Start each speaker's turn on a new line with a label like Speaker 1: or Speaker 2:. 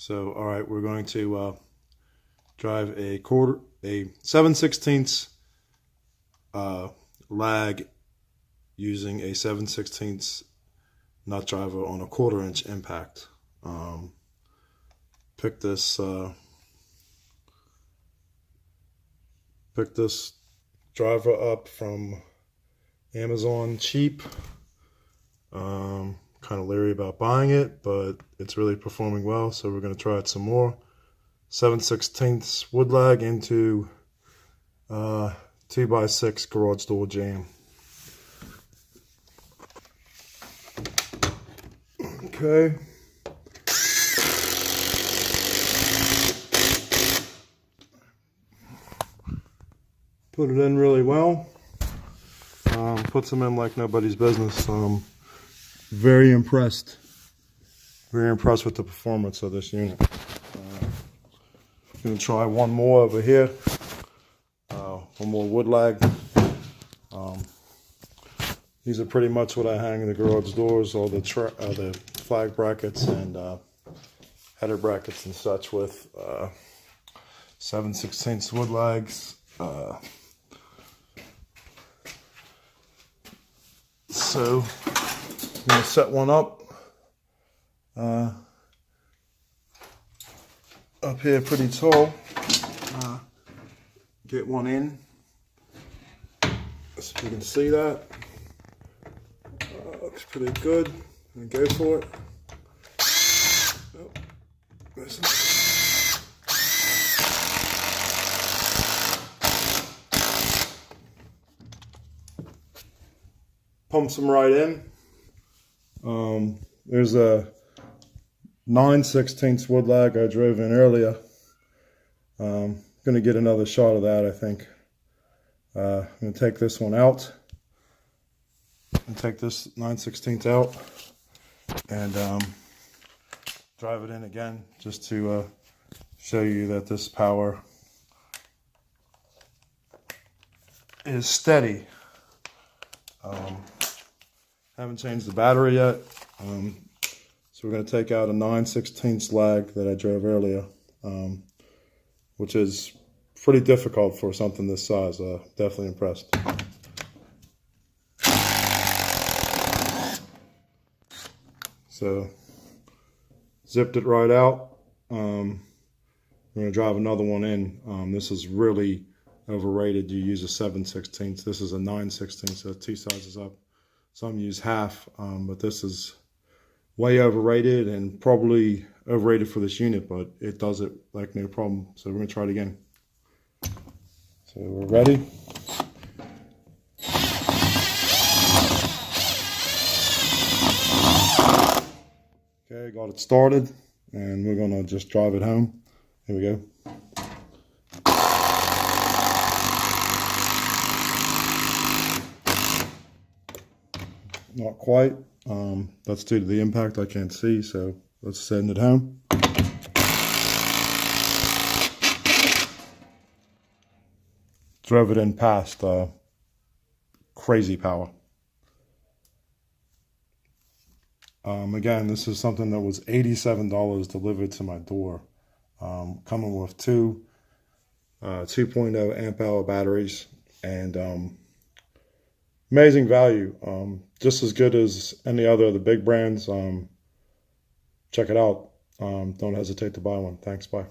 Speaker 1: So, all right, we're going to drive a 7/16 lag using a 7/16 nut driver on a 1/4" impact. Pick this driver up from Amazon cheap. Kind of leery about buying it, but it's really performing well, so we're going to try it some more. 7/16 wood lag into 2x6 garage door jamb. Okay. Put it in really well. Puts them in like nobody's business. Very impressed. Very impressed with the performance of this unit. Gonna try one more over here. One more wood lag. These are pretty much what I hang in the garage doors, all the flag brackets and header brackets and such with 7/16 wood lags. So I'm going to set one up here pretty tall. Get one in, so you can see that. Looks pretty good. And go for it. Oh, pumps them right in. There's a 9/16 wood lag I drove in earlier. Going to get another shot of that, I think. I'm going to take this one out. And take this 9/16 out and drive it in again, just to show you that this power is steady. Haven't changed the battery yet, so we're going to take out a 9/16 lag that I drove earlier, which is pretty difficult for something this size. Definitely impressed. So, zipped it right out. I'm going to drive another one in. This is really overrated. You use a 7/16. This is a 9/16, so 2 sizes up. Some use half, but this is way overrated and probably overrated for this unit, but it does it like no problem. So we're going to try it again. So we're ready. Okay, got it started, and we're going to just drive it home. Here we go. Not quite. That's due to the impact. I can't see, so let's send it home. Drove it in past crazy power. Again, this is something that was $87 delivered to my door, coming with two 2.0 amp hour batteries and amazing value. Just as good as any other of the big brands. Check it out. Don't hesitate to buy one. Thanks. Bye.